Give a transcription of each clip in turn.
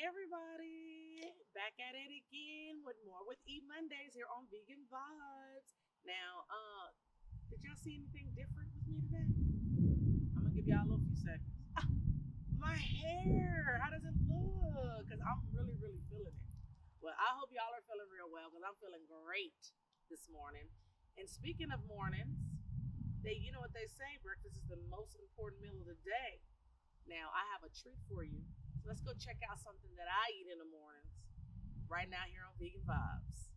Hey everybody, back at it again with more with Eat Mondays here on Vegan Vibes. Now, did y'all see anything different with me today? I'm gonna give y'all a little few seconds. My hair, how does it look? Cause I'm really feeling it. Well, I hope y'all are feeling real well because I'm feeling great this morning. And speaking of mornings, you know what they say, breakfast is the most important meal of the day. Now, I have a treat for you. So let's go check out something that I eat in the mornings right now here on Vegan Vibes.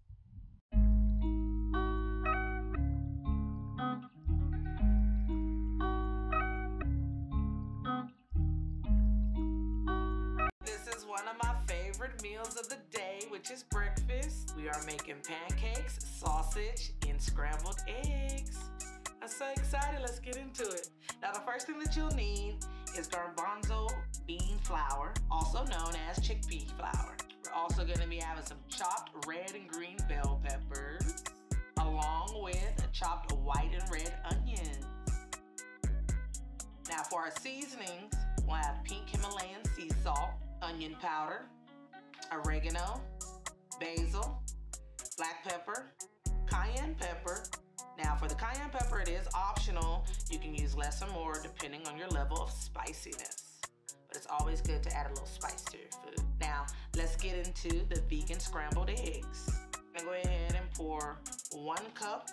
This is one of my favorite meals of the day, which is breakfast. We are making pancakes, sausage, and scrambled eggs. I'm so excited. Let's get into it. Now, the first thing that you'll need is garbanzo bean flour, also known as chickpea flour. We're also going to be having some chopped red and green bell peppers, along with chopped white and red onions. Now for our seasonings, we'll have pink Himalayan sea salt, onion powder, oregano, basil, black pepper, cayenne pepper. Now for the cayenne pepper, it is optional. You can use less or more depending on your level of spiciness. But it's always good to add a little spice to your food. Now, let's get into the vegan scrambled eggs. I'm gonna go ahead and pour 1 cup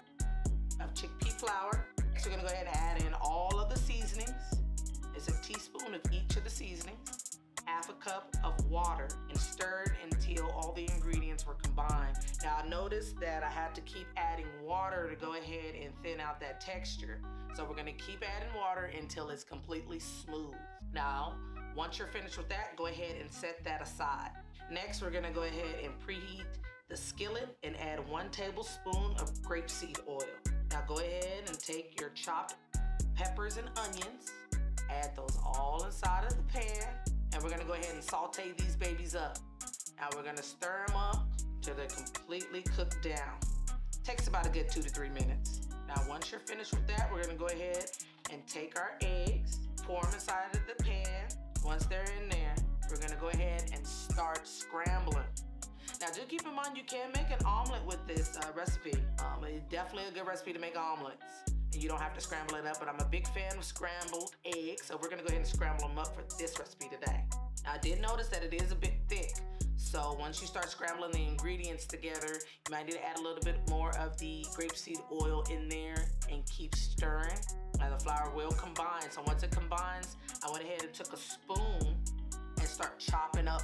of chickpea flour. Next, we're gonna go ahead and add in all of the seasonings. It's a teaspoon of each of the seasonings, half a cup of water, and stir it until all the ingredients were combined. Now I noticed that I had to keep adding water to go ahead and thin out that texture. So we're gonna keep adding water until it's completely smooth. Now, once you're finished with that, go ahead and set that aside. Next, we're gonna go ahead and preheat the skillet and add 1 tablespoon of grapeseed oil. Now go ahead and take your chopped peppers and onions, add those all inside of the pan, and we're gonna go ahead and saute these babies up. Now we're gonna stir them up till they're completely cooked down. Takes about a good 2 to 3 minutes. Now once you're finished with that, we're gonna go ahead and take our eggs, pour them inside of the pan. Once they're in there, we're gonna go ahead and start scrambling. Now do keep in mind you can make an omelet with this recipe. It's definitely a good recipe to make omelets. And you don't have to scramble it up, but I'm a big fan of scrambled eggs, so we're gonna go ahead and scramble them up for this recipe today. Now I did notice that it is a bit thick, so once you start scrambling the ingredients together, you might need to add a little bit more of the grapeseed oil in there and keep stirring. Now the flour will combine, so once it combines, I went ahead and took a spoon and start chopping up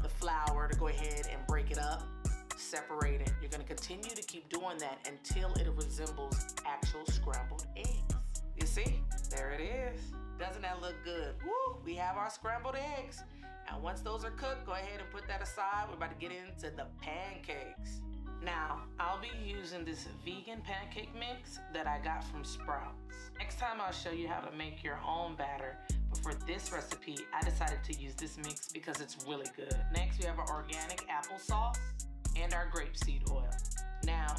the flour to go ahead and break it up, separate it. You're gonna continue to keep doing that until it resembles actual scrambled eggs. You see, there it is. Doesn't that look good? Woo, we have our scrambled eggs. And once those are cooked, go ahead and put that aside. We're about to get into the pancakes. Now, I'll be using this vegan pancake mix that I got from Sprouts. Next time I'll show you how to make your own batter, but for this recipe, I decided to use this mix because it's really good. Next, we have our organic applesauce and our grapeseed oil. Now,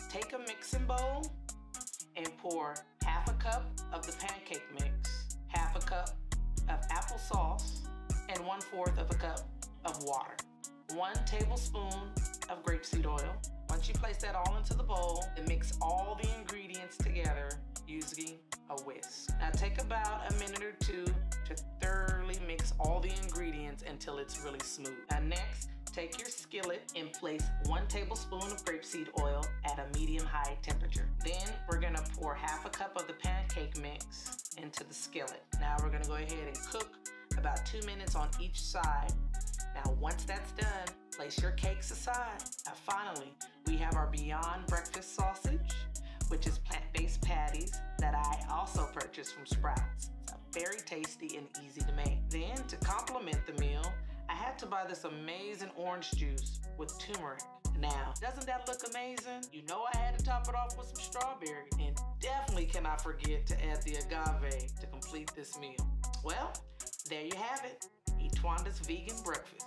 take a mixing bowl and pour half a cup of the pancake mix, half a cup of applesauce, and 1/4 of a cup of water. 1 tablespoon of grapeseed oil. Once you place that all into the bowl, and mix all the ingredients together using a whisk. Now take about a minute or 2 to thoroughly mix all the ingredients until it's really smooth. Now next, take your skillet and place 1 tablespoon of grapeseed oil at a medium-high temperature. Then we're gonna pour half a cup of the pancake mix into the skillet. Now we're gonna go ahead and cook about 2 minutes on each side. Now once that's done, place your cakes aside. Now finally, we have our Beyond Breakfast sausage, which is plant-based patties that I also purchased from Sprouts. It's very tasty and easy to make. Then to complement the meal, I had to buy this amazing orange juice with turmeric. Now, doesn't that look amazing? You know I had to top it off with some strawberry, and definitely cannot forget to add the agave to complete this meal. Well, there you have it, Etwanda's vegan breakfast.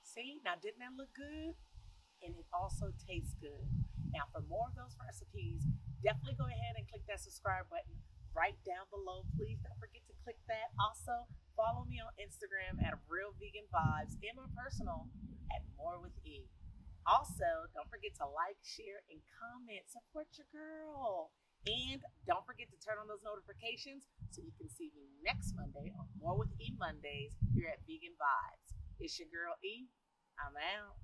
See, now didn't that look good? And it also tastes good. Now for more of those recipes, that subscribe button right down below. Please don't forget to click that. Also, follow me on Instagram at Real Vegan Vibes and my personal at MooreWithE. Also, don't forget to like, share, and comment. Support your girl. And don't forget to turn on those notifications so you can see me next Monday on MooreWithEMondays here at Vegan Vibes. It's your girl E. I'm out.